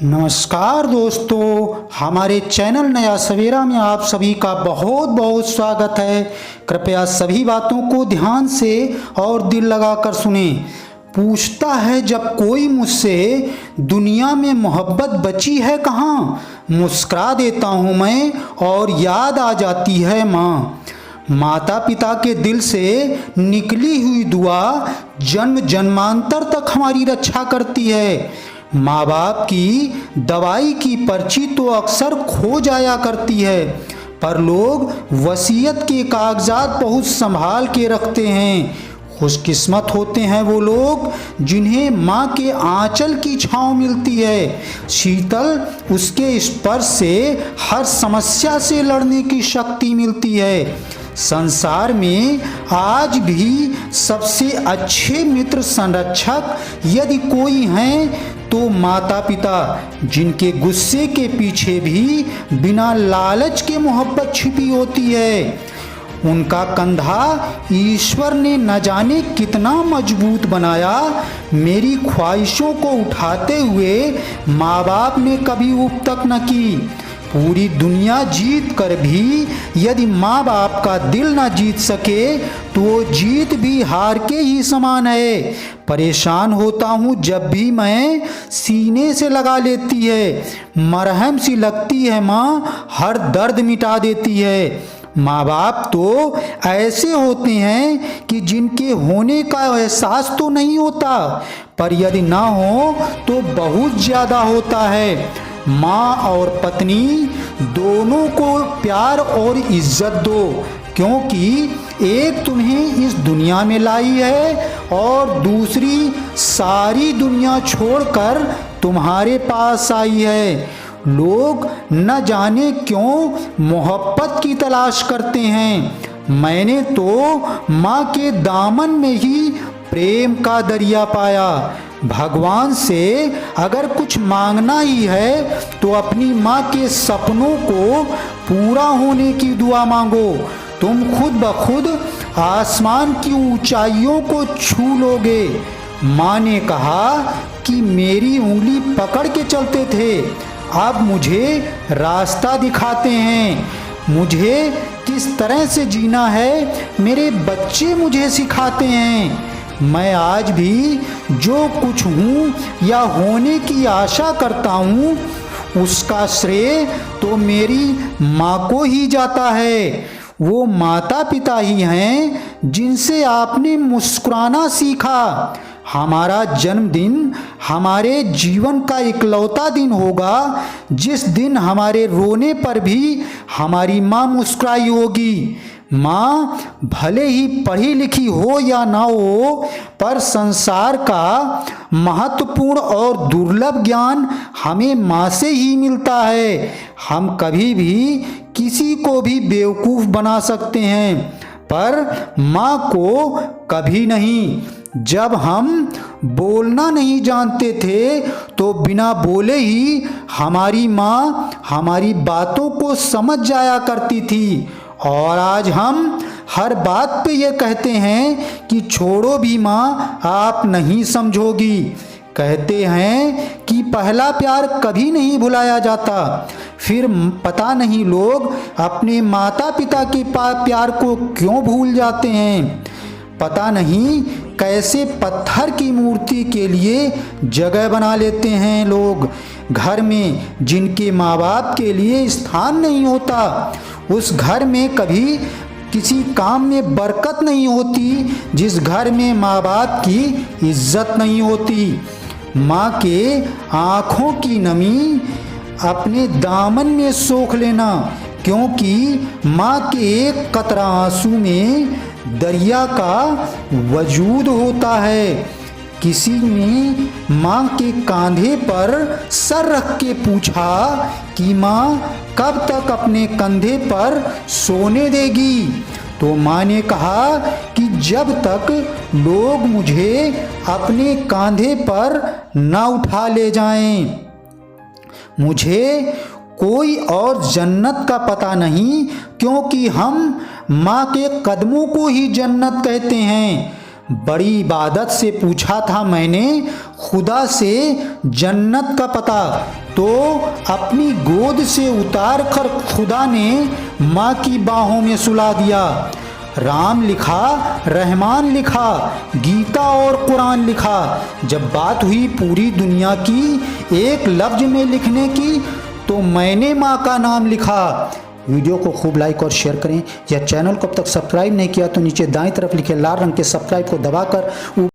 नमस्कार दोस्तों, हमारे चैनल नया सवेरा में आप सभी का बहुत बहुत स्वागत है। कृपया सभी बातों को ध्यान से और दिल लगाकर सुने। पूछता है जब कोई मुझसे, दुनिया में मोहब्बत बची है कहाँ? मुस्कुरा देता हूँ मैं और याद आ जाती है माँ। माता पिता के दिल से निकली हुई दुआ जन्म जन्मांतर तक हमारी रक्षा करती है। माँ बाप की दवाई की पर्ची तो अक्सर खो जाया करती है, पर लोग वसीयत के कागजात बहुत संभाल के रखते हैं। खुशकिस्मत होते हैं वो लोग जिन्हें माँ के आंचल की छाँव मिलती है। शीतल उसके स्पर्श से हर समस्या से लड़ने की शक्ति मिलती है। संसार में आज भी सबसे अच्छे मित्र संरक्षक यदि कोई हैं तो माता पिता, जिनके गुस्से के पीछे भी बिना लालच के मोहब्बत छिपी होती है। उनका कंधा ईश्वर ने न जाने कितना मजबूत बनाया। मेरी ख्वाहिशों को उठाते हुए माँ बाप ने कभी ऊब तक न की। पूरी दुनिया जीत कर भी यदि माँ बाप का दिल ना जीत सके तो वो जीत भी हार के ही समान है। परेशान होता हूँ जब भी मैं सीने से लगा लेती है। मरहम सी लगती है माँ, हर दर्द मिटा देती है। माँ बाप तो ऐसे होते हैं कि जिनके होने का एहसास तो नहीं होता, पर यदि ना हो तो बहुत ज़्यादा होता है। माँ और पत्नी दोनों को प्यार और इज्जत दो, क्योंकि एक तुम्हें इस दुनिया में लाई है और दूसरी सारी दुनिया छोड़कर तुम्हारे पास आई है। लोग न जाने क्यों मोहब्बत की तलाश करते हैं। मैंने तो माँ के दामन में ही प्रेम का दरिया पाया। भगवान से अगर कुछ मांगना ही है तो अपनी माँ के सपनों को पूरा होने की दुआ मांगो। तुम खुद ब खुद आसमान की ऊंचाइयों को छू लोगे। माँ ने कहा कि मेरी उंगली पकड़ के चलते थे, अब मुझे रास्ता दिखाते हैं। मुझे किस तरह से जीना है मेरे बच्चे मुझे सिखाते हैं। मैं आज भी जो कुछ हूँ या होने की आशा करता हूँ उसका श्रेय तो मेरी माँ को ही जाता है। वो माता पिता ही हैं जिनसे आपने मुस्कुराना सीखा। हमारा जन्मदिन हमारे जीवन का इकलौता दिन होगा जिस दिन हमारे रोने पर भी हमारी माँ मुस्कुराई होगी। माँ भले ही पढ़ी लिखी हो या ना हो, पर संसार का महत्वपूर्ण और दुर्लभ ज्ञान हमें माँ से ही मिलता है। हम कभी भी किसी को भी बेवकूफ़ बना सकते हैं, पर माँ को कभी नहीं। जब हम बोलना नहीं जानते थे तो बिना बोले ही हमारी माँ हमारी बातों को समझ जाया करती थी, और आज हम हर बात पे ये कहते हैं कि छोड़ो भी माँ, आप नहीं समझोगी। कहते हैं कि पहला प्यार कभी नहीं भुलाया जाता, फिर पता नहीं लोग अपने माता पिता के प्यार को क्यों भूल जाते हैं। पता नहीं कैसे पत्थर की मूर्ति के लिए जगह बना लेते हैं लोग। घर में जिनके माँ बाप के लिए स्थान नहीं होता, उस घर में कभी किसी काम में बरकत नहीं होती जिस घर में माँ बाप की इज्जत नहीं होती। माँ के आँखों की नमी अपने दामन में सोख लेना, क्योंकि माँ के एक कतरा आंसू में दरिया का वजूद होता है। किसी ने माँ के कंधे पर सर रख के पूछा कि माँ कब तक अपने कंधे पर सोने देगी, तो माँ ने कहा कि जब तक लोग मुझे अपने कंधे पर ना उठा ले जाएं। मुझे कोई और जन्नत का पता नहीं, क्योंकि हम माँ के कदमों को ही जन्नत कहते हैं। बड़ी इबादत से पूछा था मैंने खुदा से जन्नत का पता, तो अपनी गोद से उतार कर खुदा ने माँ की बाहों में सुला दिया। राम लिखा, रहमान लिखा, गीता और कुरान लिखा। जब बात हुई पूरी दुनिया की एक लफ्ज में लिखने की, तो मैंने माँ का नाम लिखा। वीडियो को खूब लाइक और शेयर करें। या चैनल को अब तक सब्सक्राइब नहीं किया तो नीचे दाईं तरफ लिखे लाल रंग के सब्सक्राइब को दबाकर